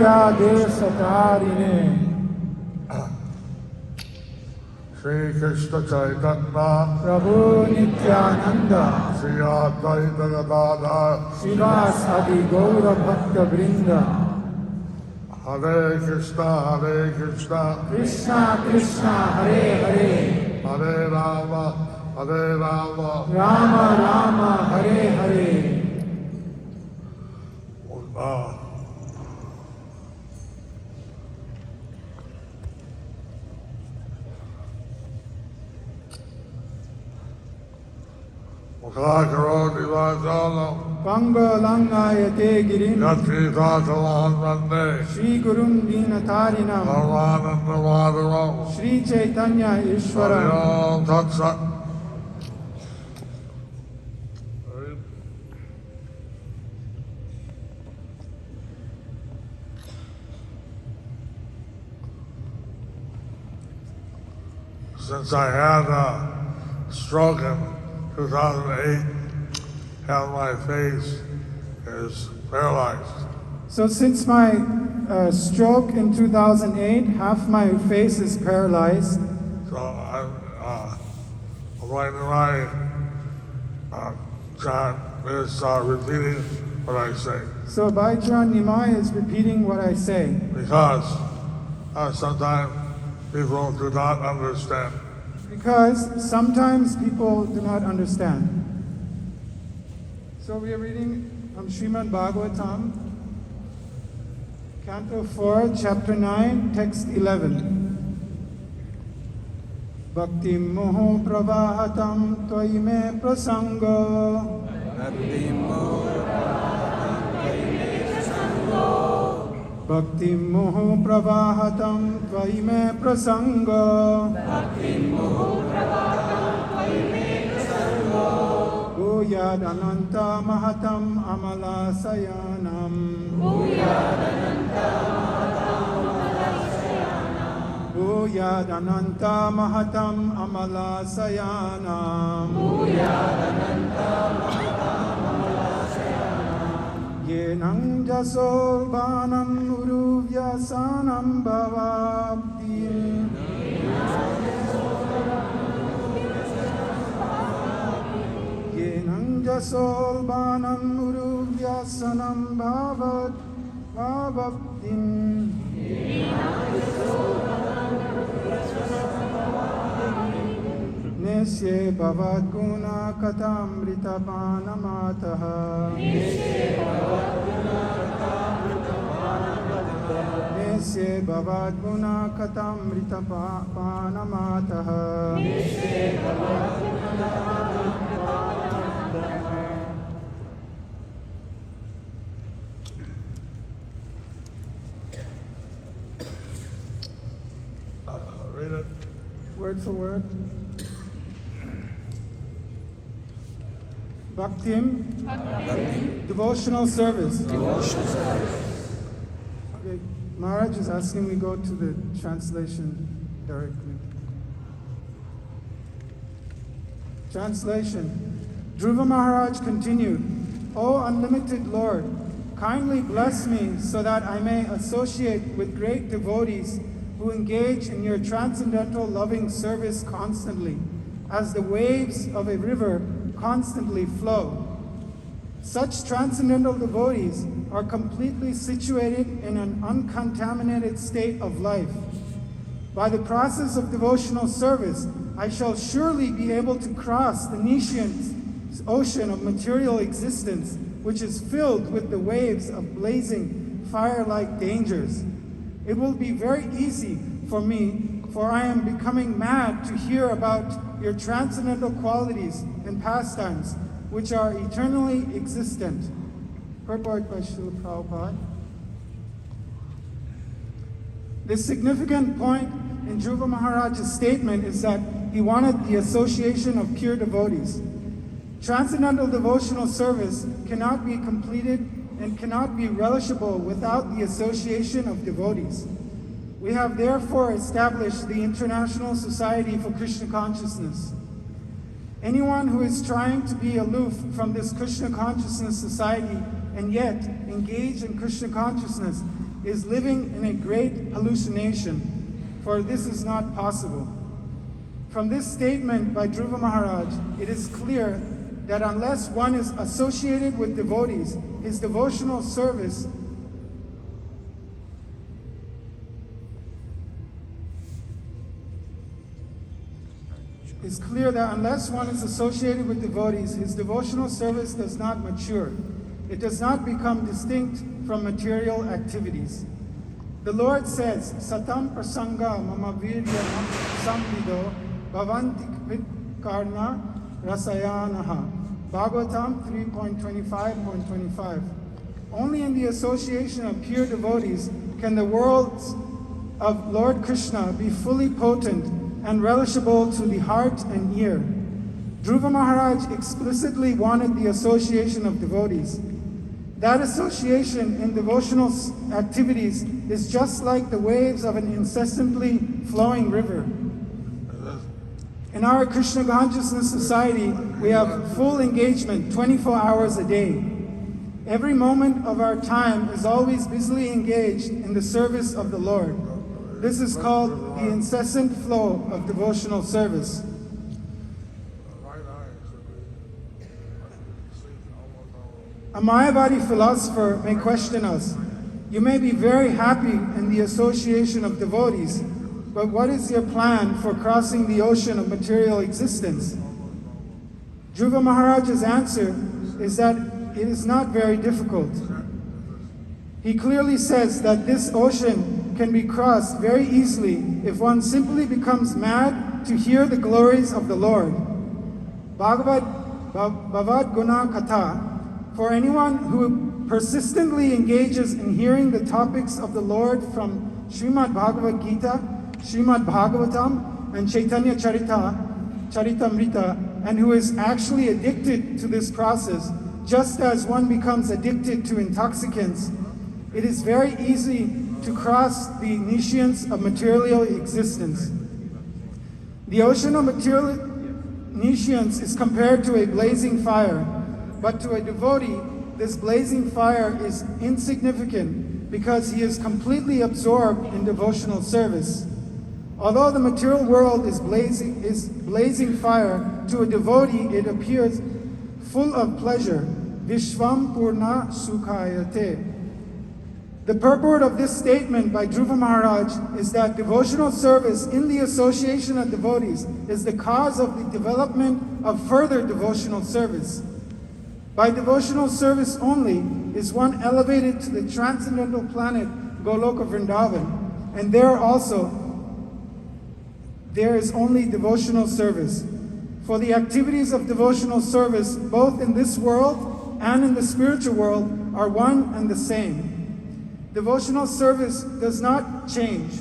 Nityadeshatarine Shri Krishna Caitanya Prabhu Nityananda Shri Advaita Gadadhar Srivasadi Gaura Bhakta Vrinda Hare Krishna Krishna Krishna Hare Hare Hare Rama Rama Rama Hare Hare Mukhakaro Divajala Panga Langayate Girim Yatri Tatalan Vande Shri Gurum Dinatarinam Parvananda Madhavam Shri Caitanya Ishwaram Haryam Tatsat Since I had a stroke in 2008, half my face is paralyzed. So since my stroke in 2008, half my face is paralyzed. So I'm right in my chant is repeating what I say. So Bhaijan Nimai is repeating what I say. Because sometimes people do not understand. Because sometimes people do not understand. So we are reading from Srimad Bhagavatam, Canto 4, Chapter 9, Text 11. Bhakti moho pravahatam tvai me prasango Bhakti moho pravahatam tvai me prasango Bhuyad ananta mahatam amala sayanam Bhuyad ananta mahatam amala sayanam Yenang jaso banam uruvyasanam bhavabdim Yenang jaso banam uruvyasanam bhavabdim Nesye bhavat guna katamrita panamataha Nesye bhavat guna katamrita panamataha Read it. Word for word. Bhaktim, devotional service. Okay, Maharaj is asking me go to the translation directly. Translation. Dhruva Maharaj continued, O unlimited Lord, kindly bless me so that I may associate with great devotees who engage in your transcendental loving service constantly, as the waves of a river constantly flow. Such transcendental devotees are completely situated in an uncontaminated state of life. By the process of devotional service, I shall surely be able to cross the Nishian ocean of material existence, which is filled with the waves of blazing fire-like dangers. It will be very easy for me, for I am becoming mad to hear about your transcendental qualities and pastimes, which are eternally existent. Purport by Srila Prabhupada. The significant point in Dhruva Maharaj's statement is that he wanted the association of pure devotees. Transcendental devotional service cannot be completed and cannot be relishable without the association of devotees. We have therefore established the International Society for Krishna Consciousness. Anyone who is trying to be aloof from this Krishna Consciousness Society and yet engage in Krishna consciousness is living in a great hallucination, for this is not possible. From this statement by Dhruva Maharaj, it is clear that unless one is associated with devotees, his devotional service does not mature. It does not become distinct from material activities. The Lord says, Satam prasanga mama virya samvido bhavanti karna rasayanaha. Bhagavatam 3.25.25. Only in the association of pure devotees can the worlds of Lord Krishna be fully potent and relishable to the heart and ear. Dhruva Maharaj explicitly wanted the association of devotees. That association in devotional activities is just like the waves of an incessantly flowing river. In our Krishna Consciousness Society, we have full engagement 24 hours a day. Every moment of our time is always busily engaged in the service of the Lord. This is called the incessant flow of devotional service. A Mayavadi philosopher may question us. You may be very happy in the association of devotees, but what is your plan for crossing the ocean of material existence? Dhruva Maharaj's answer is that it is not very difficult. He clearly says that this ocean can be crossed very easily if one simply becomes mad to hear the glories of the Lord. Bhavad Guna Katha. For anyone who persistently engages in hearing the topics of the Lord from Srimad Bhagavad Gita, Srimad Bhagavatam, and Caitanya Charitamrita, and who is actually addicted to this process, just as one becomes addicted to intoxicants, it is very easy to cross the nescience of material existence. The ocean of material nescience is compared to a blazing fire. But to a devotee, this blazing fire is insignificant because he is completely absorbed in devotional service. Although the material world is blazing fire, to a devotee it appears full of pleasure. Vishvam Purna Sukhayate. The purport of this statement by Dhruva Maharaj is that devotional service in the association of devotees is the cause of the development of further devotional service. By devotional service only is one elevated to the transcendental planet Goloka Vrindavan, and there is only devotional service. For the activities of devotional service, both in this world and in the spiritual world, are one and the same. Devotional service does not change.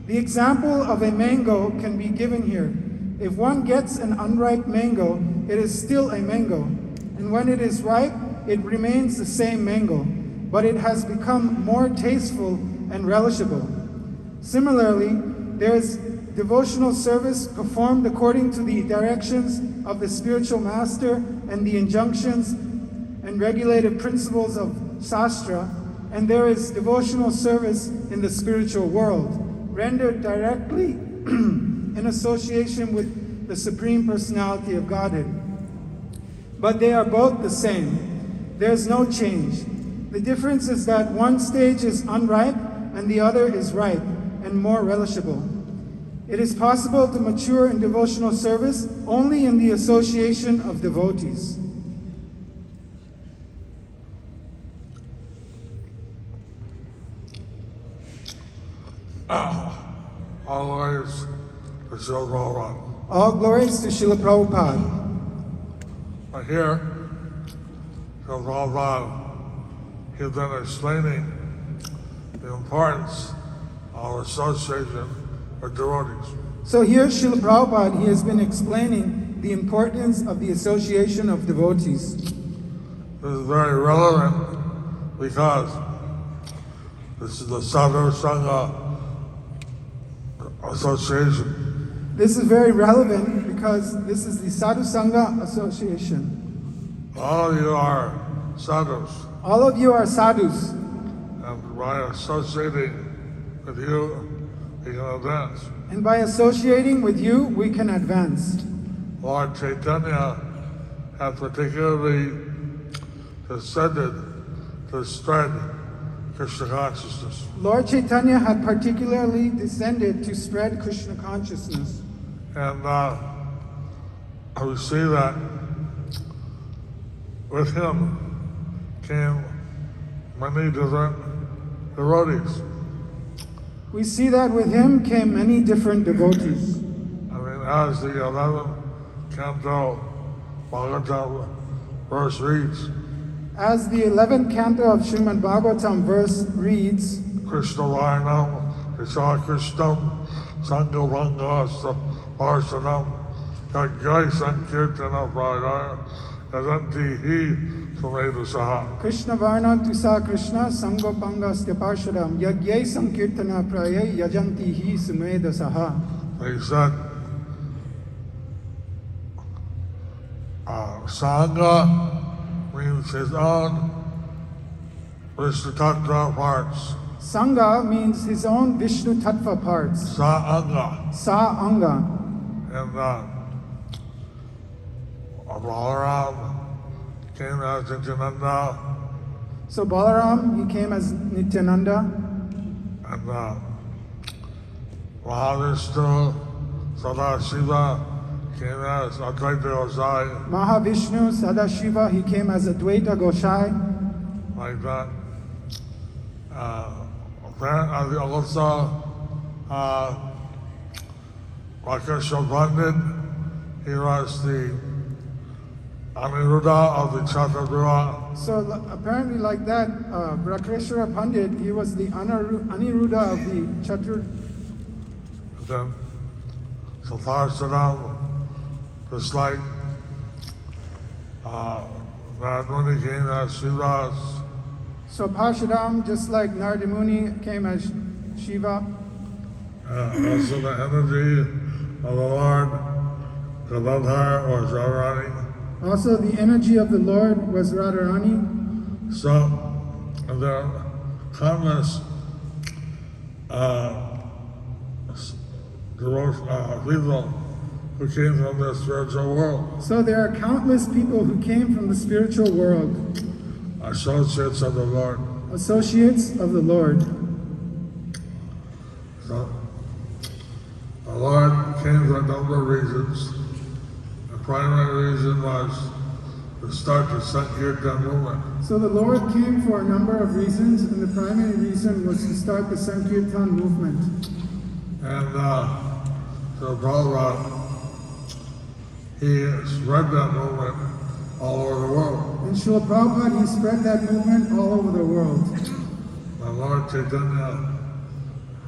The example of a mango can be given here. If one gets an unripe mango, it is still a mango. And when it is ripe, it remains the same mango, but it has become more tasteful and relishable. Similarly, there is devotional service performed according to the directions of the spiritual master and the injunctions and regulated principles of Shastra, and there is devotional service in the spiritual world, rendered directly in association with the Supreme Personality of Godhead. But they are both the same. There's no change. The difference is that one stage is unripe and the other is ripe and more relishable. It is possible to mature in devotional service only in the association of devotees. All glories to Srila Prabhupada. All glories to Srila Prabhupada. Here, Srila Prabhupada has been explaining the importance of association with devotees. So here, Srila Prabhupada, he has been explaining the importance of the association of devotees. This is very relevant because this is the Sadhu Sanga association. This is very relevant because this is the Sadhu Sanga Association. All of you are sadhus. All of you are sadhus. And by associating with you, we can advance. And by associating with you, we can advance. Lord Caitanya had particularly descended to spread Krishna consciousness. Lord Chaitanya had particularly descended to spread Krishna consciousness. And we see that with him came many different devotees. We see that with him came many different devotees. I mean, as the 11th canto Bhagavatam verse reads, As the 11th canto of Srimad Bhagavatam verse reads, Krishna Varnam, Krishna Krishnam, Sanga Vangasa, Varsanam, Jai Sankirtana Pradaya, Yadanti Hi Sumeda Saha. Krishna Varna Tusa Krishna Sangopanga Styaparshadam Yagyai Sankirtana Praye Yajanti Hi Sumeda Saha. He said, Sanga means his own Vishnu Tattva parts. Sanga means his own Vishnu Tattva parts. Sanga. Sa Anga. And Balaram came as Nityananda, So Balaram, he came as Nityananda. and Mahavishnu, Sadashiva came as Advaita Gosai, Mahavishnu, Sadashiva, he came as Advaita Goshai. like that. Apparently also, Rakesha Pandit, he was the Aniruddha of the Chatagruha. So apparently like that, Brakeshwara Pandit, he was the Aniruddha of the Chatur. Then Satarsanam, just like that when he came as Shiva's, So Parshadam, just like Narada Muni, came as Shiva. also the energy of the Lord, Gadadhar or Radharani. Also the energy of the Lord was Radharani. So there are countless people who came from the spiritual world, So there are countless people who came from the spiritual world, associates of the Lord. associates of the Lord. So the Lord came for a number of reasons. The primary reason was to start the Sankirtan movement. So the Lord came for a number of reasons, and the primary reason was to start the Sankirtan movement. And so Prabhupada, he spread that movement all over the world. And Srila Prabhupada, he spread that movement all over the world. The Lord Caitanya,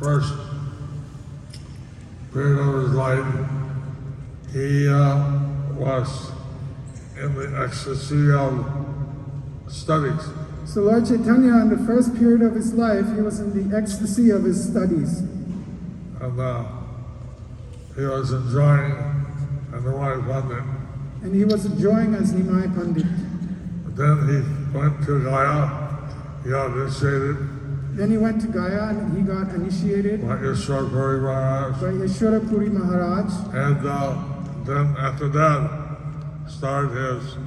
first period of his life, he was in the ecstasy of studies. So Lord Chaitanya, in the first period of his life, he was in the ecstasy of his studies. And he was enjoying Nimai Pandit. And he was enjoying as Nimai Pandit. But then he went to Gaya, he got initiated Then he went to Gaya and he got initiated by Ishwar Puri Maharaj. by Yeshwara Puri Maharaj. And then after that, started his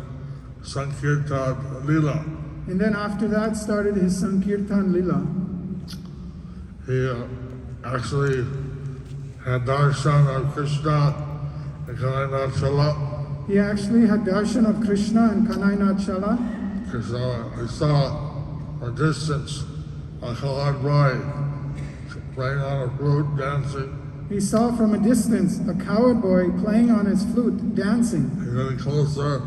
Sankirtan Leela. And then after that started his Sankirtan Lila. He actually had darshan of Krishna and Kanaina Chala. He actually had darshan of Krishna and Kanainath Chala. Krishna, he saw from a distance a colored bride playing on a flute, dancing. He saw from a distance a coward boy playing on his flute, dancing, He getting closer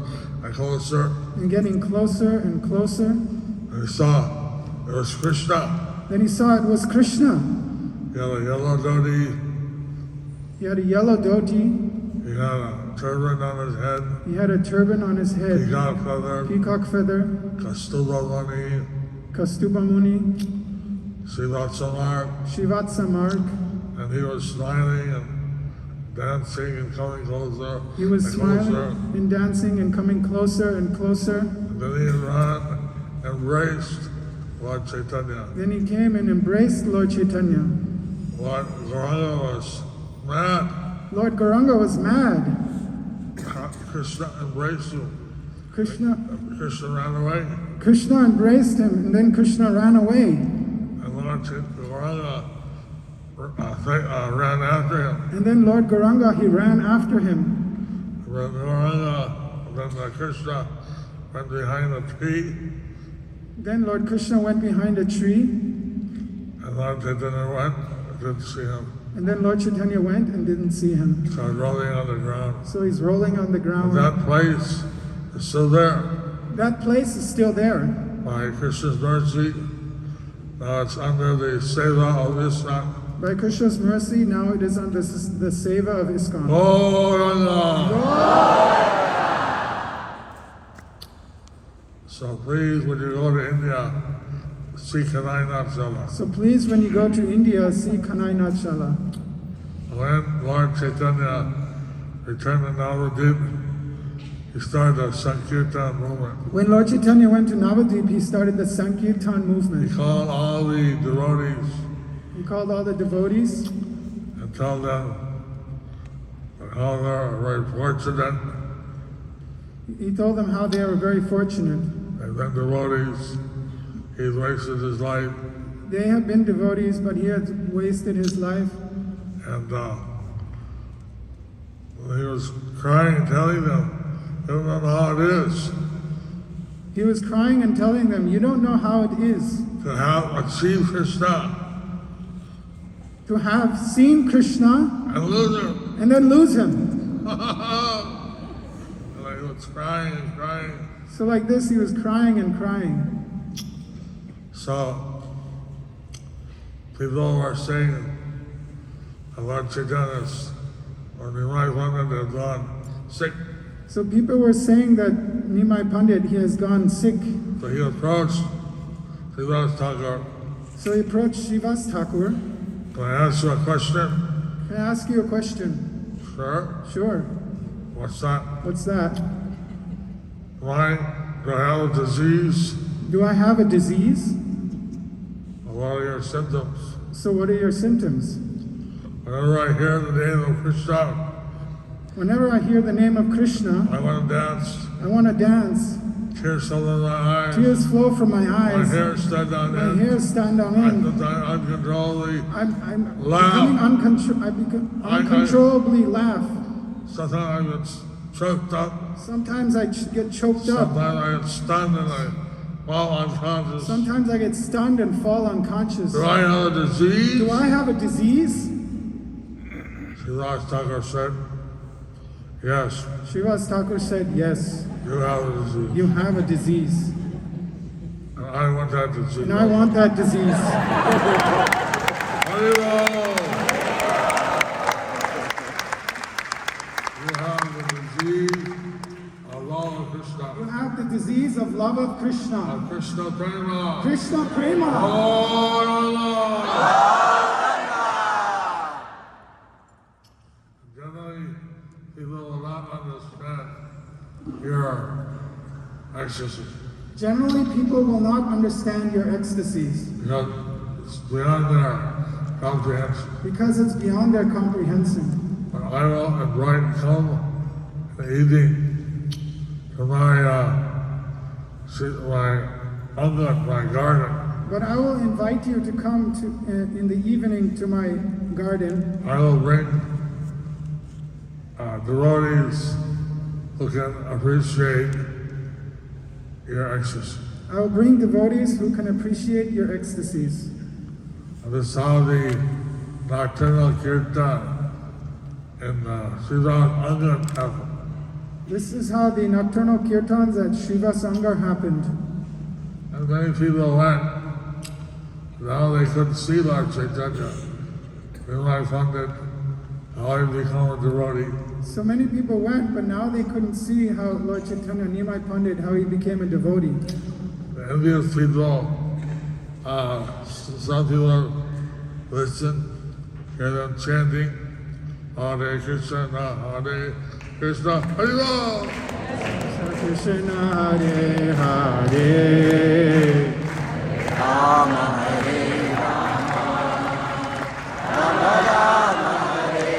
and closer. and getting closer and closer. And he saw it was Krishna. Then he saw it was Krishna. He had a yellow dhoti. He had a yellow dhoti. He had a turban on his head. He had a turban on his head, Peacock feather. peacock feather, Kastuba Mani. Kastuba Muni, Srivatsa mark. Shivatsa mark. And he was smiling and dancing and coming closer. He was and smiling closer. and dancing and coming closer and closer. And then he ran, embraced Lord Caitanya. Then he came and embraced Lord Chaitanya. Lord Gauranga was mad. Lord Gauranga was mad. Krishna embraced him. Krishna Ran away. Krishna embraced him, and then Krishna ran away. And Lord Gauranga ran after him. And then Lord Gauranga, he ran after him. Then Krishna went behind a tree. Then Lord Krishna went behind a tree. And Lord Chaitanya went, didn't see him. And then Lord Chaitanya went and didn't see him. So he's rolling on the ground. So he's rolling on the ground. But that place is still there. That place is still there. By Krishna's mercy, now it's under the seva of ISKCON. By Krishna's mercy, now it is under the seva of ISKCON. So please, when you go to India, see Kanai. So please, when you go to India, see Kanai Natshala. When Lord Caitanya returned to Navadvip, he started the sankirtan movement. When Lord Chaitanya went to Navadvip, he started the sankirtan movement. He called all the devotees. He called all the devotees and told them how they are very fortunate. He told them how they were very fortunate. And then devotees, he wasted his life. They had been devotees, but he had wasted his life. And he was crying, telling them, you don't know how it is. He was crying and telling them, you don't know how it is to have achieved Krishna. To have seen Krishna and lose him. And then lose him. And he was crying and crying. So like this, he was crying and crying. So people were saying about Chaitanya, or Nimai Pandit had gone sick. So people were saying that Nimai Pandit, he has gone sick. So he approached Srivas Thakur. So he approached Srivas Thakur. Can I ask you a question? Can I ask you a question? Sure. Sure. What's that? What's that? Why do I have a disease? Do I have a disease? What are your symptoms? So what are your symptoms? Whenever I hear the name of Krishna, whenever I hear the name of Krishna, I want to dance. I want to dance. Tears flow from my eyes. Tears flow from my eyes. My hair stand on end. My hair stand on end. Uncontrollably I'm laugh. Uncontrollably laugh. Sometimes I get choked up. Sometimes I get choked up. Sometimes I get stunned and I fall unconscious. Sometimes I get stunned and fall unconscious. Do I have a disease? Do I have a disease? Srivas Thakur said, yes. Srivas Thakur said, yes. You have a disease. You have a disease. And I want that disease. And I want that disease. You have the disease of love of Krishna. You have the disease of love of Krishna. Of Krishna Prema. Krishna Prema. Generally, people will not understand your ecstasy. Generally, people will not understand your ecstasies. Because it's beyond their comprehension. Because it's beyond their comprehension. But I will invite come in the evening to my garden. But I will invite you to come to in the evening to my garden. I will bring devotees who can appreciate your ecstasy. I will bring devotees who can appreciate your ecstasies. And this is how the nocturnal kirtan in Srivas Sanga happened. This is how the nocturnal kirtans at Shiva Sanga happened. And many people went. Now they couldn't see Lord Caitanya. Then I found it how he became a devotee. So many people went, but now they couldn't see how Lord Chaitanya, Nimai Pandit, how he became a devotee. The envious people, some people listen, hear them chanting, Hare Krishna, Hare Krishna, Hare Ram. Krishna Hare Hare, Rama, Hare Rama, Rama Rama, Hare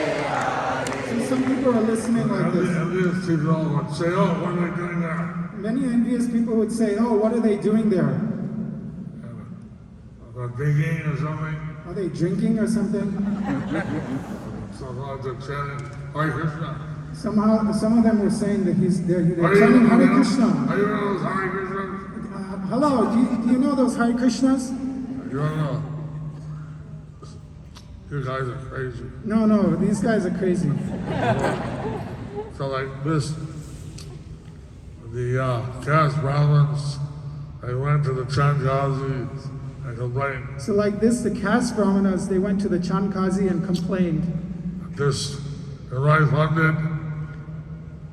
Hare. So some people are listening like this. Envious people would say, oh, what are they doing there? Many envious people would say, oh, what are they doing there? They're drinking or something. Are they drinking or something? Somehow they're chanting Hare Krishna. Somehow, some of them were saying that they're Are chanting Hare you Krishna. Are you know those Hare Krishnas? Hello, do you know those Hare Krishnas? You don't know. You guys are crazy. No, these guys are crazy. So like this, the caste Brahmins, they went to the Changazi and complained. So like this, the caste brahmanas, they went to the Chankazi and complained. This, the right funded,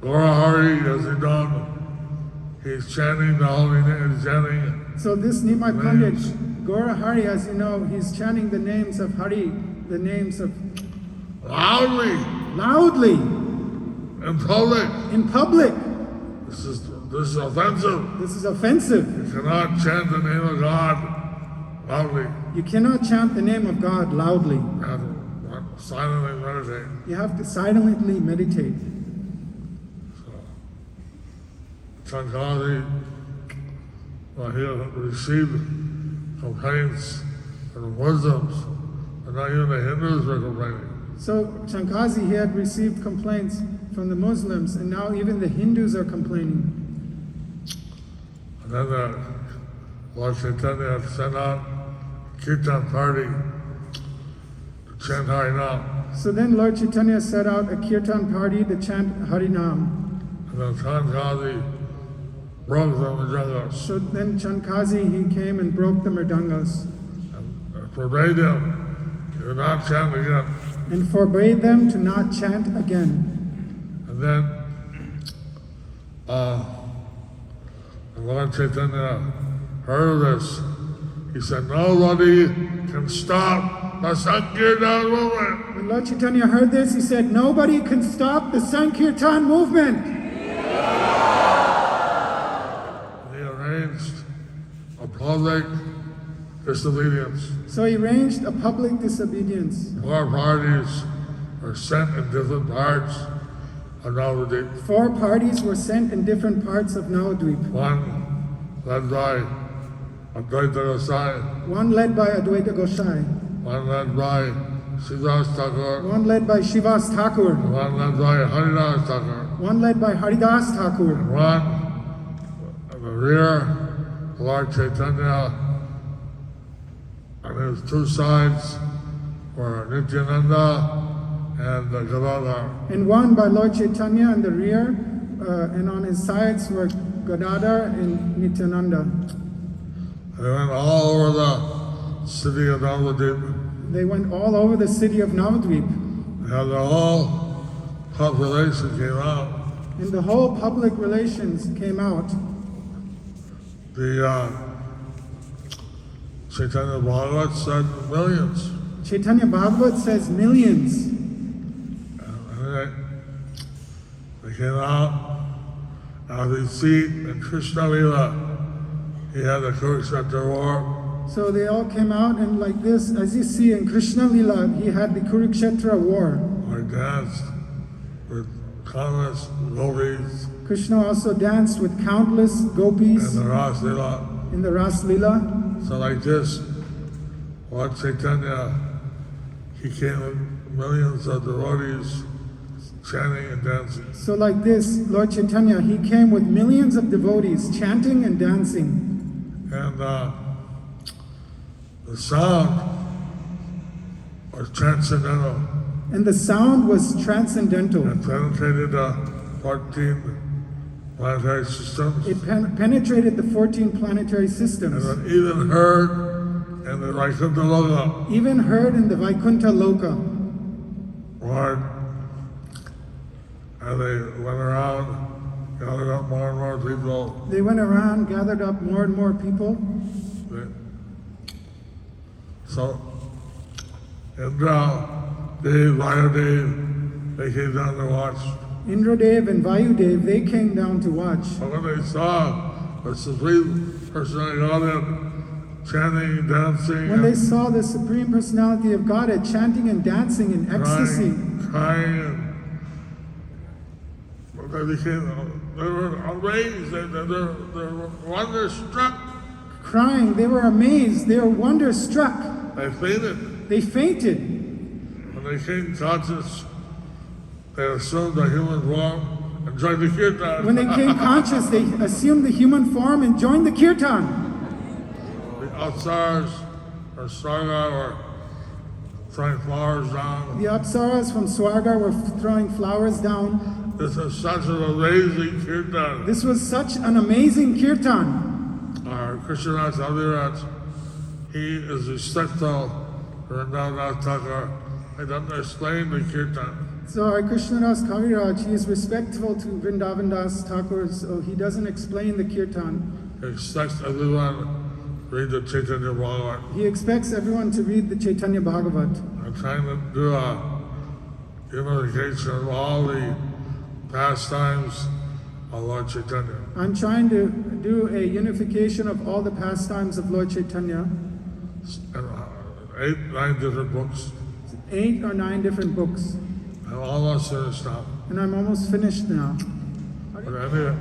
Gorahari, as he done, he's chanting the holy name, he's chanting. So this Nimai Pandit, Names. Gora Hari, as you know, he's chanting the names of Hari, the names of Loudly, loudly in public. in public. This is offensive. This is offensive. You cannot chant the name of God loudly. You cannot chant the name of God loudly. You have to silently meditate. You have to silently meditate. Sanga, well, he received complaints from the Muslims, and not even the Hindus were complaining. So Chankazi, he had received complaints from the Muslims, and now even the Hindus are complaining. And then Lord Caitanya had sent out a kirtan party to chant Harinam. So then Lord Chaitanya set out a kirtan party to chant Harinam. And then Sanga broke them in jungles So then Chankazi, he came and broke the mridangas and forbade them to not chant again. and forbade them to not chant again. And then the Lord Chaitanya heard of this. He said, nobody can stop the Sankirtan movement. When Lord Chaitanya heard this, he said, nobody can stop the Sankirtan movement. He arranged a public disobedience. So he arranged a public disobedience. 4 parties were sent in different parts of Navadip. 4 parties were sent in different parts of Navadvip. One led by Advaita Gosai, One led by Advaita Gosai, one led by Siddhas Thakur, one led by Shivas Thakur, one led by Haridas Thakur, one led by Haridas Thakur, and one in the rear, Lord Chaitanya, and his 2 sides were Nityananda and Gadadhar. and one by Lord Chaitanya in the rear, and on his sides were Gadadhar and Nityananda. They went all over the city of Navadip. They went all over the city of Navadvip, And the whole population came out. and the whole public relations came out. The Chaitanya Bhagavat said millions. Chaitanya Bhagavat says millions. And they came out. Now they see in Krishna Lila, he had the Kurukshetra war. So they all came out, and like this, as you see in Krishna Lila, he had the Kurukshetra war. Where he danced with countless gopis Krishna also danced with countless gopis and the Ras Lila. in the Ras Lila. So like this, Lord Chaitanya, he came with millions of devotees chanting and dancing. So like this, Lord Chaitanya, he came with millions of devotees chanting and dancing. And the sound was transcendental And the sound was transcendental. and penetrated the 14 planetary systems. It penetrated the 14 planetary And systems, it even heard in the Vaikuntha Loka, even heard in the Vaikuntha Loka. Lord, and they went around, gathered up more and more people. They went around, gathered up more and more people. So, Indra, Dev, Vayadev, they came down to watch. Indradev and Vayudev, they came down to watch. But when they saw the Supreme Personality of Godhead chanting, dancing, when they saw the Supreme Personality of Godhead chanting and dancing in ecstasy, crying, they were amazed, they were wonderstruck. crying, they were amazed, they were wonderstruck. They fainted. They fainted. When they came conscious, they assumed a human form and joined the kirtan. When they came conscious, they assumed the human form and joined the kirtan. The Apsaras or Sanga were throwing flowers down. The Apsaras from Swarga were throwing flowers down. This is such an amazing kirtan. This was such an amazing kirtan. Our Krishna Saviraj, he is respectful for Jayapataka. I don't explain the kirtan. So our Krishnadas Kaviraj, he is respectful to Vrindavan Das Thakur, so he doesn't explain the kirtan. He expects everyone read the Caitanya Bhagavat. He expects everyone to read the Chaitanya Bhagavat. I'm trying to do a unification of all the pastimes of Lord Chaitanya. I'm trying to do a unification of all the pastimes of Lord Chaitanya. And 9 different books. 8 or 9 different books. I'm almost finished now. And I'm almost finished now. But anyway,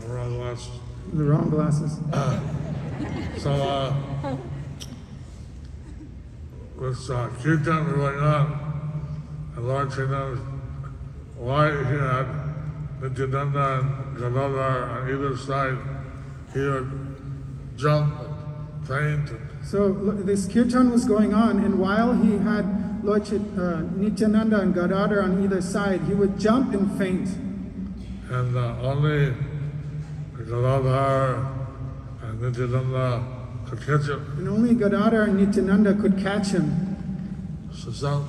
wrong last. The wrong glasses. So, with kirtan going on, and Lord Chaitanya, why he had Nityananda and Gadadhar on either side, he would jump, faint. So this kirtan was going on, and while he had Lord Nityananda and Gadadhar on either side, he would jump and faint. And only Gadadhar and Nityananda could catch him. And only Gadadhar and Nityananda could catch him. So some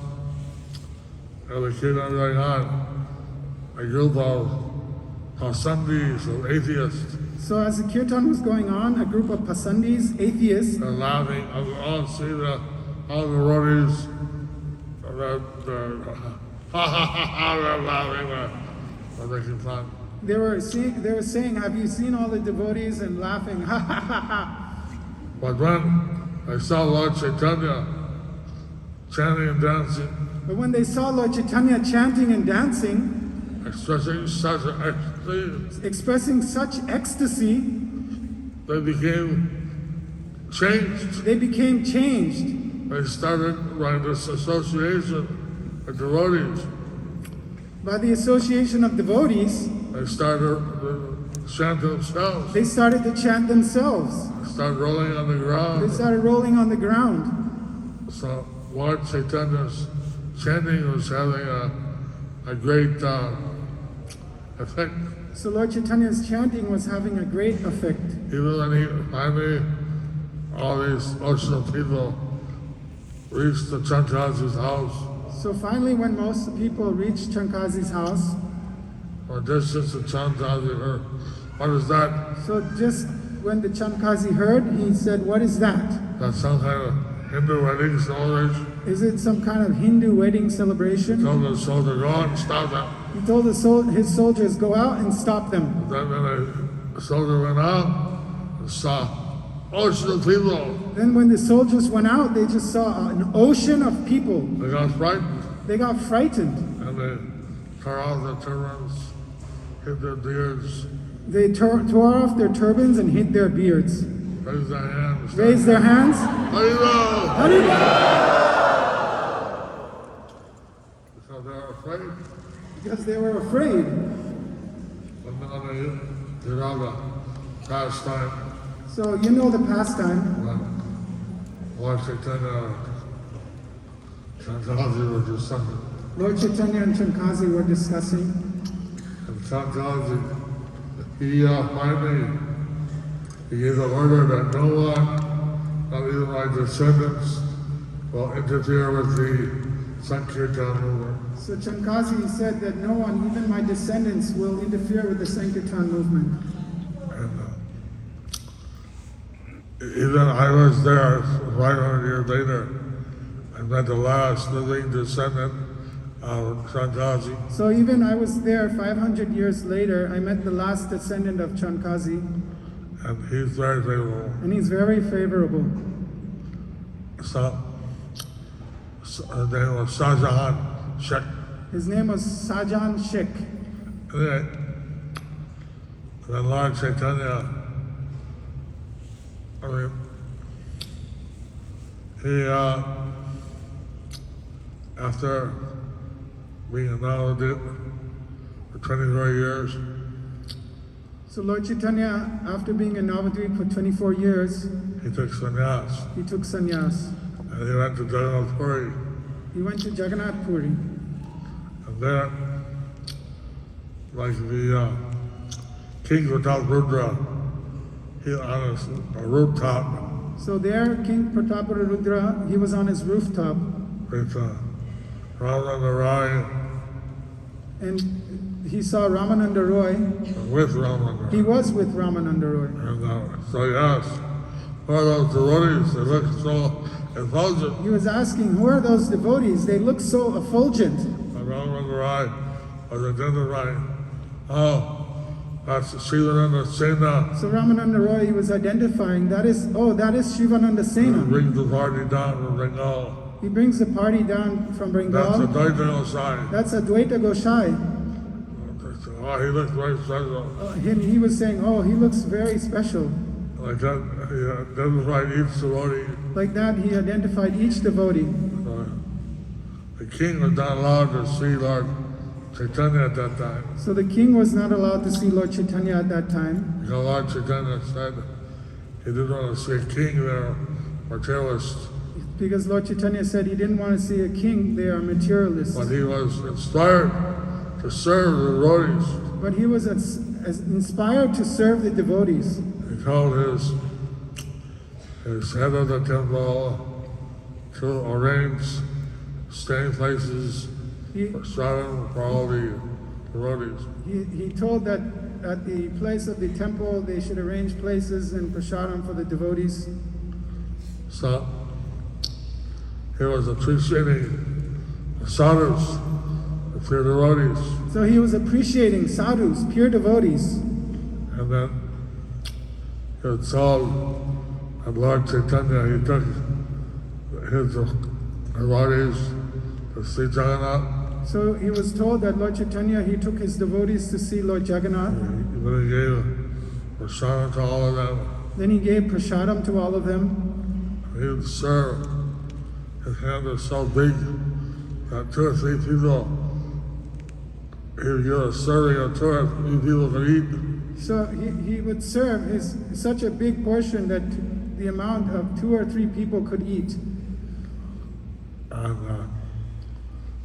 the kirtan going on, a group of Pasandis, of atheists, So as the kirtan was going on, a group of Pasandis, atheists, are laughing. All see all the devotees, they're laughing, they're making fun. they were saying, have you seen all the devotees, and laughing, ha ha ha ha. But when I saw Lord Chaitanya chanting and dancing, But when they saw Lord Chaitanya chanting and dancing, expressing such ecstasy, expressing such ecstasy, they became changed. they became changed. They started by this association with devotees. By the association of devotees, They started to chant themselves. they started to chant themselves. They started rolling on the They ground. started rolling on the ground. So Lord Chaitanya's chanting was having a great effect. So Lord Chaitanya's chanting was having a great effect. Even when he finally, all these ocean of people reached the Chandraji's house, So finally, when most people reached Chankazi's house, from a distance the Chandraji heard, what is that? so just when the Chankazi heard, he said, "What is that? That's some kind of Hindu wedding celebration. Is it some kind of Hindu wedding celebration?" Told the soldier, go out and stop that. He told his soldiers, "Go out and stop them." Then when the soldier went out and saw ocean of people, Then when the soldiers went out, they just saw an ocean of people. they got frightened They got frightened. and they tore off their turbans, hid their beards, They tore off their turbans and hid their beards. raised their hands. Raised their hands. Haribo! Haribo! So they're afraid. Because they were afraid. But now they did all the pastime So you know the pastime. when Lord Chaitanya Chandraji were discussing. Lord Chaitanya and Chankazi were discussing. And Chandraji, he finally he gave the order that no one, not even my descendants, will interfere with the sankirtan movement. So Chankazi said that no one, even my descendants, will interfere with the Sankirtan movement. And even I was there 500 years later, I met the last living descendant of Shankazi, So even I was there 500 years later, I met the last descendant of Chankazi, and he's very favorable. and he's very favorable. So, his name was Shahjahan Sheikh. His name was Sajan Sheikh. Anyway, then Lord Caitanya, I mean, he, after being a Navadip for 24 years, So Lord Chaitanya, after being in Navadvip for 24 years, he took sannyas, he took sannyas. and he went to Jagannath Puri, He went to Jagannath Puri. and there, like the king without Rudra, he on a rooftop So there, King Prataparudra, he was on his rooftop, with Ramananda Rai, and he saw Ramananda Roy. with Ramananda. He was with Ramananda Roy. And so he asked, who are those devotees? They look so effulgent. He was asking, who are those devotees? They look so effulgent. And Ramananda Rai was identifying, oh, that's Shivananda Sena, So Ramananda Roy, he was identifying, that is Shivananda who Sena. brings the party down from Bengal. He brings the party down from That's a Bengal. Daitanya side. That's Advaita Goshai. Oh, he looks very special. He was saying, oh, he looks very special. Like that, he identified each devotee. Like that, he identified each devotee. The king was not allowed to see Lord Chaitanya at that time. So the king was not allowed to see Lord Chaitanya at that time, Because Lord Chaitanya said he didn't want to see a king there, materialist. because Lord Chaitanya said he didn't want to see a king, they are materialists. But he was inspired to serve the devotees. But he was as inspired to serve the devotees. He told his head of the temple to arrange staying places He, for sadhu for all the devotees. he told that at the place of the temple they should arrange places and prasadam for the devotees. So he was appreciating the sadhus, the pure devotees, So he was appreciating sadhus, pure devotees. and then he was told that Lord Chaitanya, he took his devotees to see Jagannath. So he was told that Lord Chaitanya, he took his devotees to see Lord Jagannath. Then he gave prasadam to all of them. Then he gave prasadam to all of them. He would serve. His hand was so big that 2 or 3 people, he would give a serving of 2 or 3 people could eat. So he would serve such a big portion that the amount of 2 or 3 people could eat.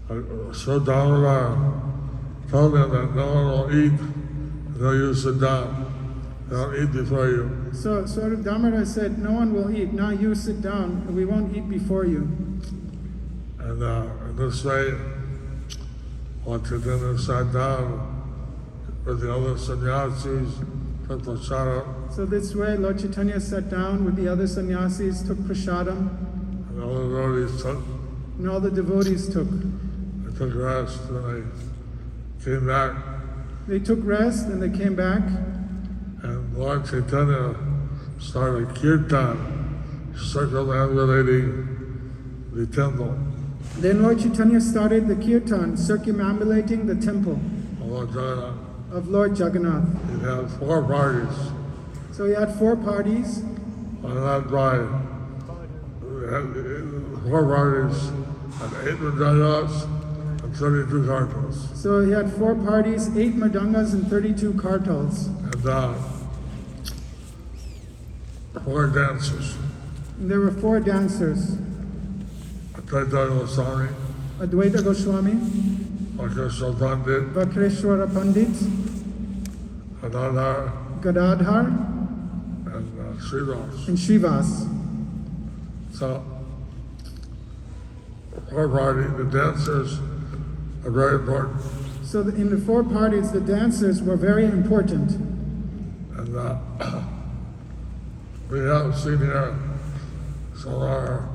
And so Damodar told him that no one will eat until you sit down. They'll eat before you. So sort of Damodar said, no one will eat. Now you sit down, and we won't eat before you. And in this way, Lord Chaitanya sat down with the other sannyasis, took prasadam, So this way, Lord Chaitanya sat down with the other sannyasis, took prasadam, and all the devotees took. and all the devotees took. They took rest, and they came back, They took rest and they came back. and Lord Chaitanya started kirtan, circumambulating the temple. Then Lord Chaitanya started the kirtan, circumambulating the temple of Lord Jagannath. of Lord Jagannath. He had 4 parties. So he had 4 parties. On that ride, we had 4 parties and 8 Rajagas and 32 kartals. So he had 4 parties, 8 madangas and 32 kartals. And 4 dancers. And there were 4 dancers. Caitanya Swami, Advaita Goswami, Krishna Pandit, Vakreshwara Pandit, Gadadhar, Gadadhar, and Srivas. and Srivas. So, 4 parties, the dancers are very important. So in the 4 parties, the dancers were very important. And we have seen here some of our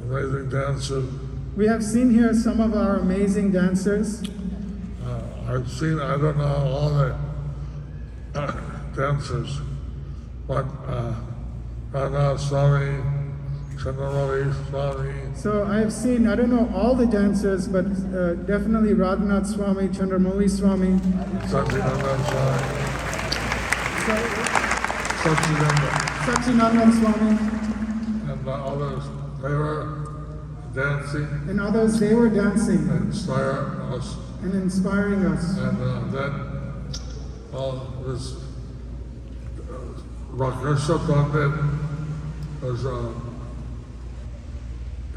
amazing dancers. We have seen here some of our amazing dancers. I've seen, I don't know all the dancers, but Radha Swami, Chandramouli Swami, So I have seen, I don't know all the dancers, but definitely Radhanath Swami, Chandramouli Swami, Satchidananda Swami, Satchidananda, Satchinandan Swami, and others, they were dancing and others. They were dancing and inspiring us. and inspiring us. And then all this Rakesha Pandit was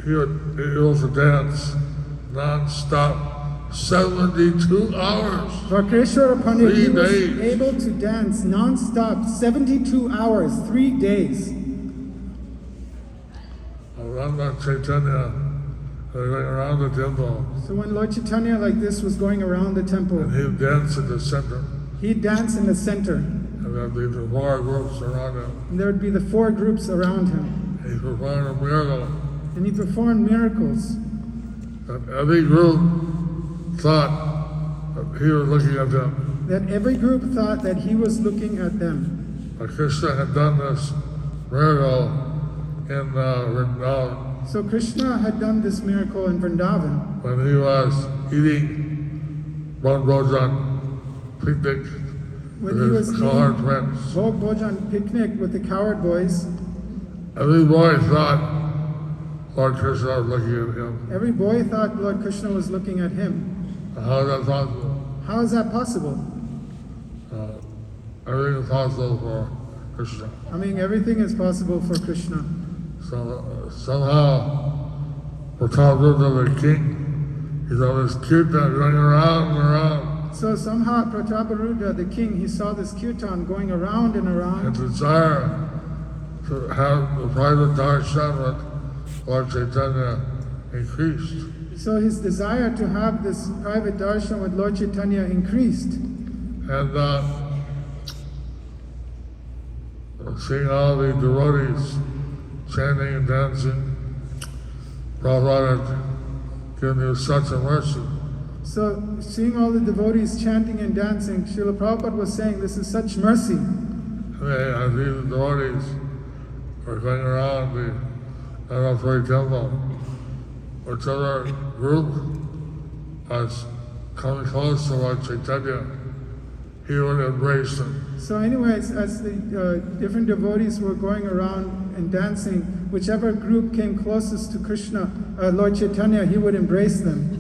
he was a dance non-stop 72 hours. Rakeshwara Pandit, he 3 was days. able to dance non-stop 72 hours, 3 days. Around that Caitanya, going around the temple, So when Lord Chaitanya like this was going around the temple, and he would dance in the center, he'd dance in the center, and there'd be the 4 groups around him. and there would be the 4 groups around him, He performed a miracle, and he performed miracles. and every group thought that he was looking at them. That every group thought that he was looking at them. But Krishna had done this miracle in Vrindavan So Krishna had done this miracle in Vrindavan when he was eating Bonbhojan picnic when he with was his eating colored friends. Bhog Bhojan picnic with the coward boys. Every boy thought Lord Krishna was looking at him. Every boy thought Lord Krishna was looking at him. How is that possible? How is that possible? Everything is possible for Krishna. I mean, everything is possible for Krishna. So somehow, Prataparudra, the king, he's on his kirtan going around and around. So somehow Prataparudra, the king, he saw this kirtan going around and His around. desire to have the private darshan with Lord Chaitanya increased. So his desire to have this private darshan with Lord Chaitanya increased. And seeing all the devotees chanting and dancing, Prabhupada had given you such a mercy. So seeing all the devotees chanting and dancing, Srila Prabhupada was saying this is such mercy. I mean, as these devotees were going around the Navapuri temple, whichever group was coming close to Lord Chaitanya, he would embrace them. So anyways, as the different devotees were going around and dancing, whichever group came closest to Krishna, Lord Chaitanya, he would embrace them.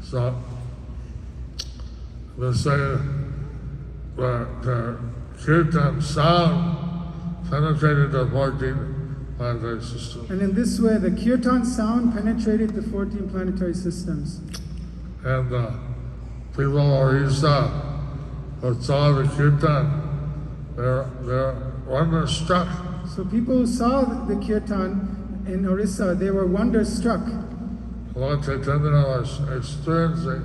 So, they say the kirtan sound penetrated the 14 planetary systems. And in this way, the kirtan sound penetrated the 14 planetary systems. And people of Orissa who saw the kirtan, they're wonderstruck. So people who saw the kirtan in Orissa, they were wonderstruck. Lord Chaitanya was experiencing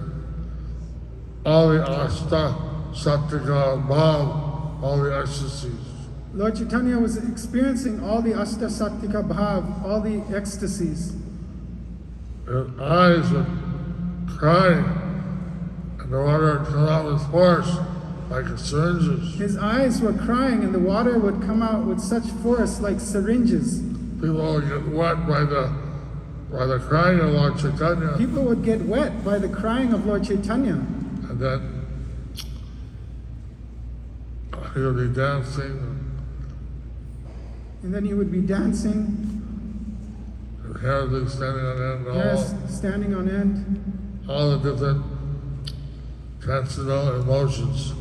all the Ashta Sattika Bhav, all the ecstasies. Lord Chaitanya was experiencing all the Ashta Sattika Bhav, all the ecstasies. His eyes were crying, and the water would come out with force like syringes. His eyes were crying and the water would come out with such force like syringes. People would get wet by the crying of Lord Chaitanya, People would get wet by the crying of Lord Chaitanya. and then he would be dancing, And then he would be dancing, and hair would be standing on end, hair standing on end. all the different transcendental emotions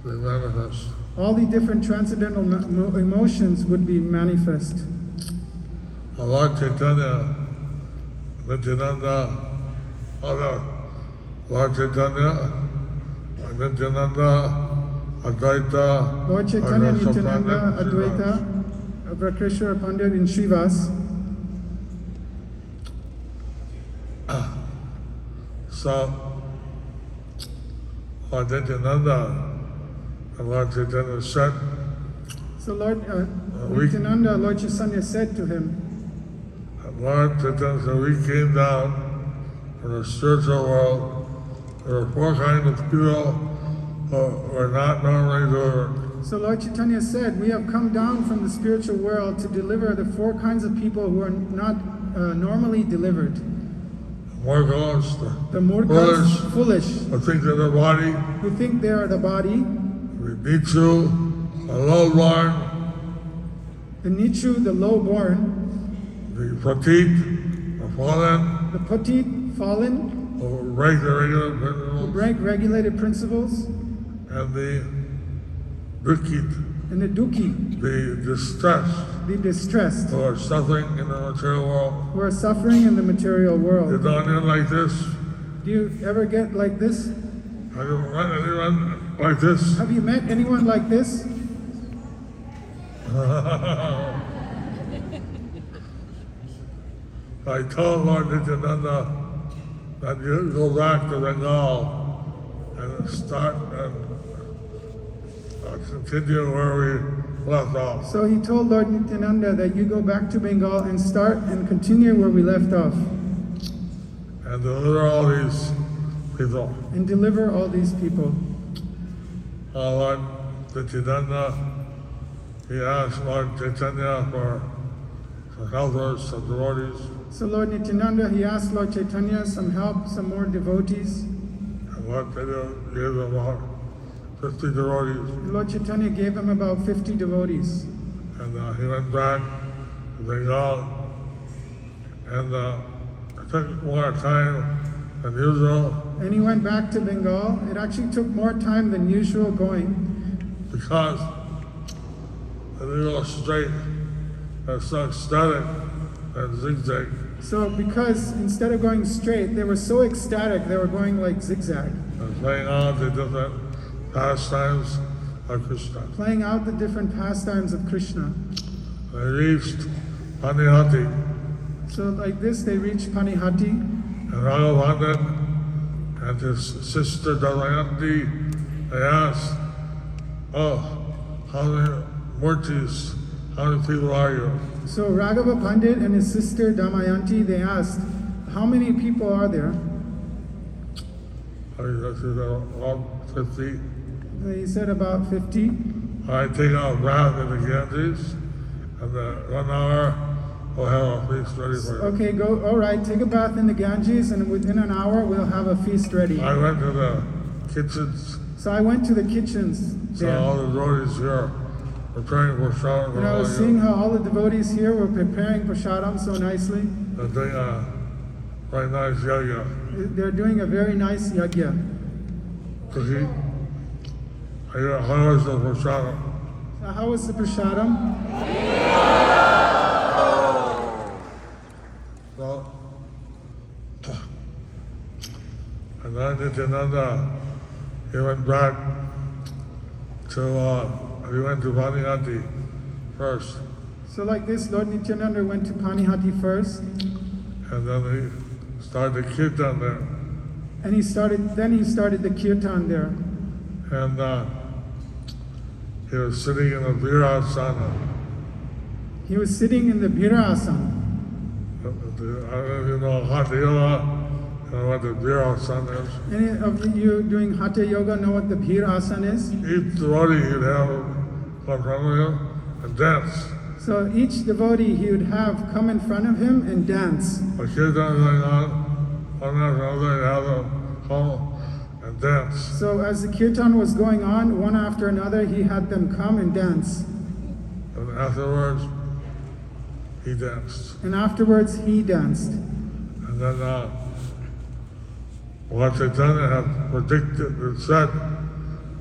they manifest. All the different transcendental emotions would be manifest. Lord Chaitanya, Nityananda, Lord Chaitanya, Nityananda, Advaita, Lord Chaitanya, Advaita Nityananda, Pandit, Advaita, Prakeshwara Pandit in Srivas. So, Lord Nityananda and Lord Chaitanya said, So Lord we- Nityananda, Lord Chaitanya said to him, Lord Chaitanya said, we came down from the spiritual world. There are four kinds of people who are not normally delivered. so Lord Chaitanya said, we have come down from the spiritual world to deliver the four kinds of people who are not normally delivered. Morgals, The murkhas, foolish, who think they're the body, who think they are the body, the Nichu, the low-born, the nichu, the low-born, the Pratit, the fallen, the patit, fallen, who break the regular who principles, break regulated principles, and the Dukit, and the dukhi, the distressed, the distressed, who are suffering in the material world. who are suffering in the material You world. don't end like this. Do you ever get like this? Have you met anyone like this? Have you met anyone like this? I told Lord Nityananda that you go back to Bengal and start and continue where we left off. So he told Lord Nityananda that you go back to Bengal and start and continue where we left off And deliver all these people. and deliver all these people. Lord Nityananda, he asked Lord Caitanya for some helpers, some devotees, So Lord Nityananda, he asked Lord Chaitanya some help, some more devotees. and Lord Chaitanya gave them about 50 devotees. And Lord Chaitanya gave him about 50 devotees. And he went back to Bengal, and it took more time than usual And he went back to Bengal. It actually took more time than usual going because they didn't go straight. They're so static and zigzag. So because instead of going straight, they were so ecstatic, they were going like zigzag, And playing out the different pastimes of Krishna. playing out the different pastimes of Krishna. They reached Panihati, So like this, they reached Panihati, and Raghavandan and his sister Damayanti, they asked, oh, how many murtis, how many people are you? So Raghava Pandit and his sister Damayanti, they asked, how many people are there? I said, all 50. He said about 50. I take out bath in the Ganges, and 1 hour we'll have a feast ready for you. Okay, go, all right, take a bath in the Ganges and within an hour we'll have a feast ready. I went to the kitchens, So I went to the kitchens saw there. all the devotees here preparing for Sanga. And I was seeing how all the devotees here were preparing prasadam so nicely. They're doing a very nice yoga. They're doing a very nice yajna. To eat. How was the prasadam? So how was the prasadam? Well, and then Nityananda, he went back to, he went to Vaniyati first, So like this, Lord Nityananda went to Panihati first, and then he started the kirtan there. and he started the kirtan there. And he was sitting in a virasana. He was sitting in the Bhirasana. I don't know if you know Hatha Yoga, you know what the virasana is. Any of you doing Hatha Yoga know what the Bhirasana is? Each devotee he'd have in front of him and dance. So each devotee he would have come in front of him and dance. The kirtan is going on, one after another, he'd have them come and dance. So as the kirtan was going on, one after another, he had them come and dance. And afterwards, he danced. And afterwards, he danced. And then what Caitanya had predicted and said,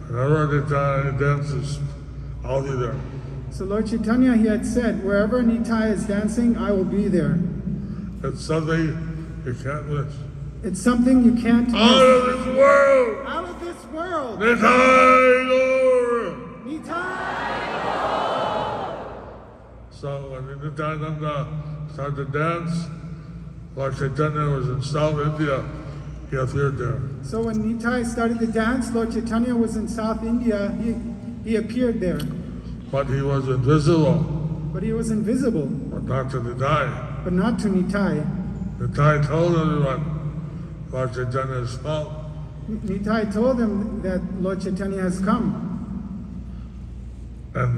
whenever Caitanya dances, I'll be there. So Lord Chaitanya, he had said, wherever Nitai is dancing, I will be there. It's something you can't miss. It's something you can't miss. Out of this world! Out of this world! Nitai Gaur! Nitai! So when Nityananda started to dance, Lord Caitanya was in South India, he appeared there. So when Nitai started to dance, Lord Chaitanya was in South India, he appeared there. but he was invisible, but he was invisible, but not to Nitai. but not to Nitai. Nitai told everyone Lord Chaitanya has come. Nitai told him that Lord Chaitanya has come, But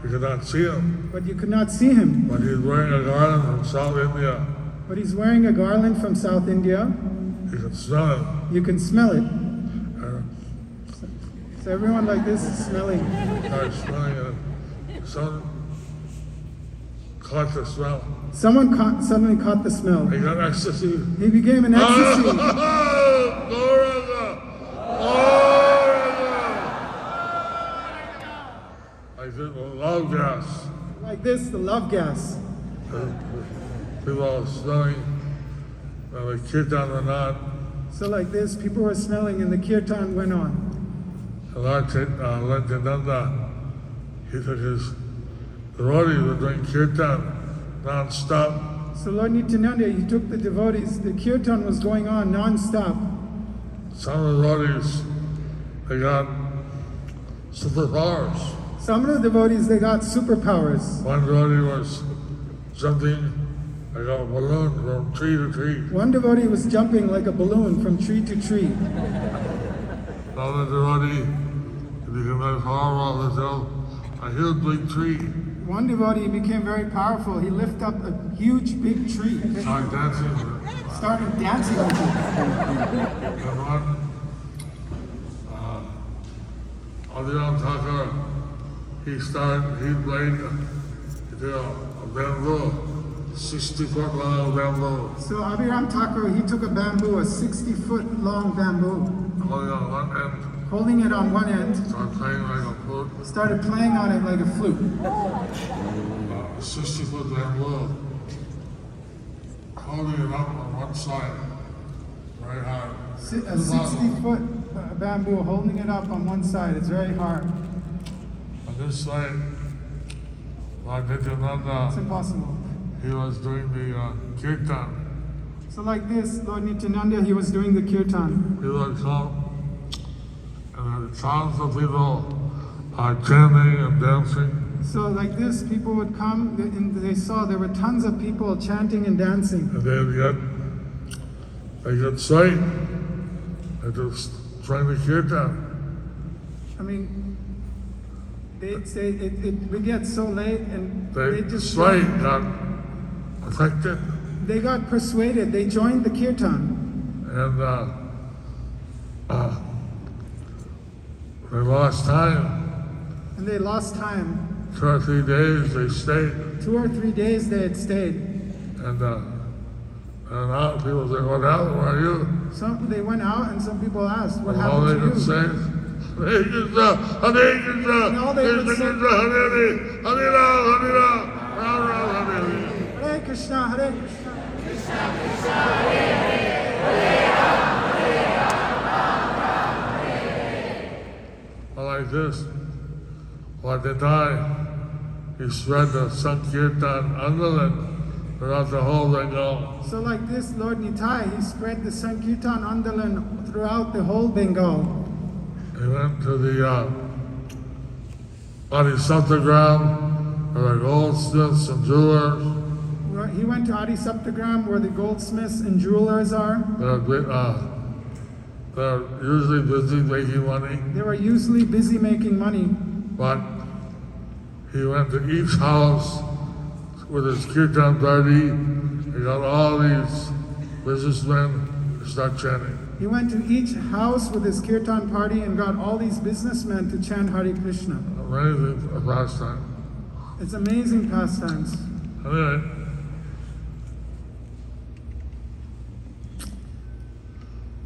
you could not see him. but you could not see him. But he's wearing a garland from South India. But he's wearing a garland from South India. You can smell it. You can smell it. And So everyone like this is smelling. started smelling it. Someone caught the smell. Someone suddenly caught the smell. He got ecstasy. He became an ecstasy. I said, well, love gas. Like this, the love gas. People are smelling the kirtan went on. So like this, people were smelling and the kirtan went on. Lord Nityananda, he took his devotees were doing kirtan non-stop. So Lord Nityananda, he took the devotees, the kirtan was going on non-stop. Some of the devotees, they got superpowers. Some of the devotees, they got superpowers. One devotee was jumping like a balloon from tree to tree. One devotee was jumping like a balloon from tree to tree. Another devotee, he became very powerful until a huge big tree. One devotee became very powerful. He lifted up a huge big tree, Started dancing. started dancing with it. And one, Jayapataka, he played a bamboo, 60-foot long bamboo, So Abhiram Thakur, he took a bamboo, a 60-foot long bamboo, holding on one end, holding it on one end, started playing like a flute. started playing on it like a flute. 60-foot bamboo, holding it up on one side, very hard. A 60-foot bamboo, holding it up on one side. It's very hard. On this side, Lord It's Nityananda, impossible. he was doing the kirtan. So like this, Lord Nityananda, he was doing the kirtan. He would come, and thousands of people are chanting and dancing. So like this, people would come and they saw there were tons of people chanting and dancing. And they get sight. They just trying to kirtan. I mean, they'd say it would get so late and They they just sight got affected, they got persuaded. They joined the kirtan. and they lost time. And they lost time. 2 or 3 days they stayed, 2 or 3 days they had stayed. and now people say, "What happened? Where are you?" Some they went out and some people asked, "What All they happened could to say you?" is, "Hare Krishna, Hare Krishna, And all they Krishna could say- Krishna, Hare Hare, Hare Ram, Hare Ram, Ram Ram, Hare Hare." Hare Krishna, Hare Krishna. Like this, when they die, he spread the sankirtan Andalan throughout the whole Bengal. So like this, Lord Nitai, he spread the Sankirtan Andalan throughout the whole Bengal. He went to the Adi Saptagram, where the goldsmiths and jewelers, He went to Adi Saptagram where the goldsmiths and jewelers are. they're usually busy making money, They were usually busy making money. but he went to each house with his kirtan party. He got all these businessmen to start chanting. He went to each house with his kirtan party and got all these businessmen to chant Hare Krishna. Amazing pastime. It's amazing pastimes. Anyway,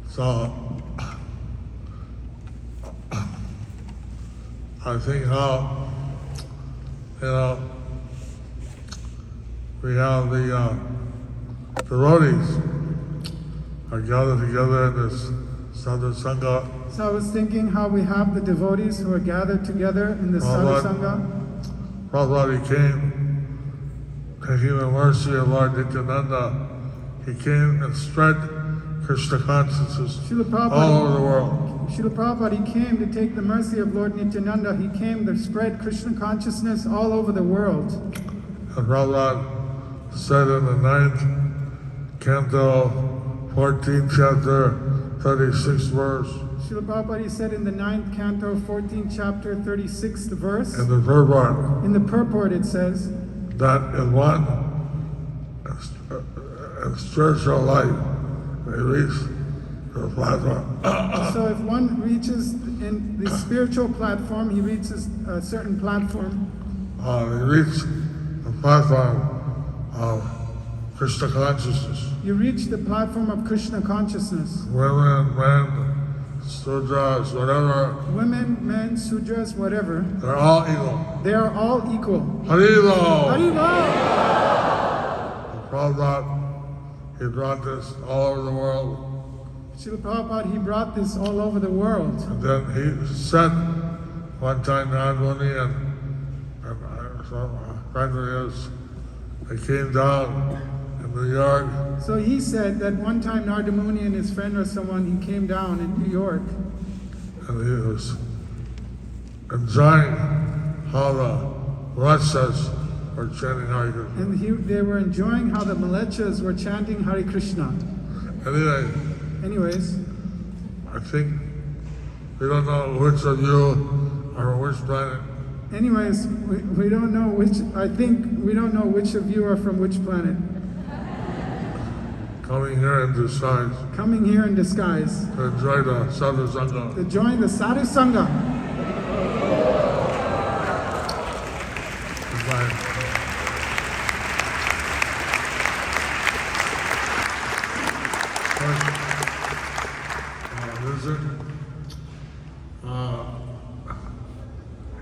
so I think how, we have the devotees are gathered together in this Sadhu Sanga. So I was thinking how we have the devotees who are gathered together in the Sadhu Sanga. Prabhupada came, taking the mercy of Lord Nityananda, he came and spread Krishna consciousness Srila Prabhupada, all over the world. Srila Prabhupada, he came to take the mercy of Lord Nityananda. He came to spread Krishna consciousness all over the world. And Prabhupada said in the 9th canto, 14th chapter, 36th verse, Srila Prabhupada, he said in the 9th canto, 14th chapter, 36th verse, in the purport, in the purport it says, that in one spiritual life, they reach the platform. so if one reaches in the spiritual platform, he reaches a certain platform, They reach the platform of Krishna consciousness. you reach the platform of Krishna consciousness. Women, men, sudras, whatever, Women, men, sudras, whatever, they're all equal. they are all equal. Haribo! Haribo! Prabhupada, he brought this all over the world. Srila Prabhupada, he brought this all over the world. And then he said one time, Nandmuni and some friend of his, they came down in New York, So he said that one time Narada Muni and his friend or someone, he came down in New York, and he was enjoying how the Lachas were chanting Hare Krishna. and they were enjoying how the Malechas were chanting Hare Krishna. Anyway, Anyways, I think we don't know which of you are on which planet. we don't know which, I think we don't know which of you are from which planet. Coming here in disguise Coming here in disguise to enjoy the Sadhu Sanga. to join the Sadhu Sanga. Goodbye. Visit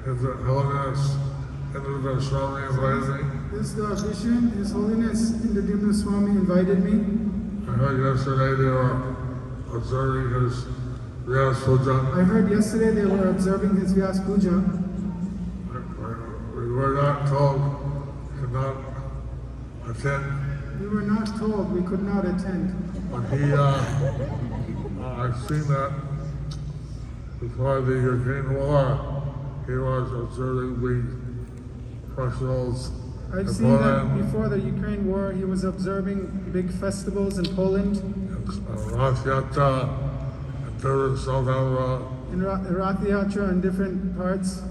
His Holiness Indra Swami invited me. This vision, His Holiness Indra Swami invited me. I heard yesterday they were observing his Vyas Puja. I heard yesterday they were observing his Vyas Puja. We were not told to not attend, We were not told we could not attend. but I've seen that before the Ukraine war, he was observing big festivals I've in seen that Poland, before the Ukraine war, he was observing big festivals in Poland, Rath Yatra, and Durban, South Africa, in Rath Yatra in different parts,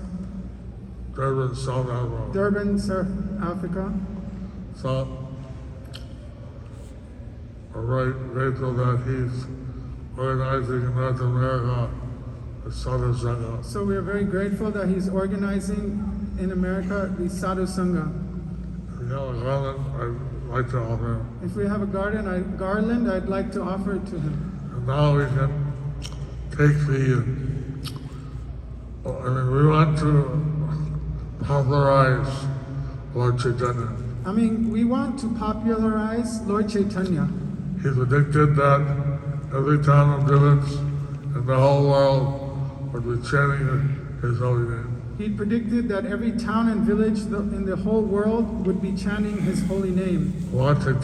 Durban, South Africa. Durban, South Africa. So, we're very grateful that he's organizing in North America the Sadhu Sangha. So we are very grateful that he's organizing in America the Sadhu Sangha. If you have a garland, I'd like to offer him. If we have a garland, I'd like to offer it to him. And now we can take we want to popularize Lord Chaitanya. We want to popularize Lord Chaitanya. He predicted that every town and village in the whole world would be chanting his holy name. He predicted that every town and village in the whole world would be chanting his holy name. Lord Chaitanya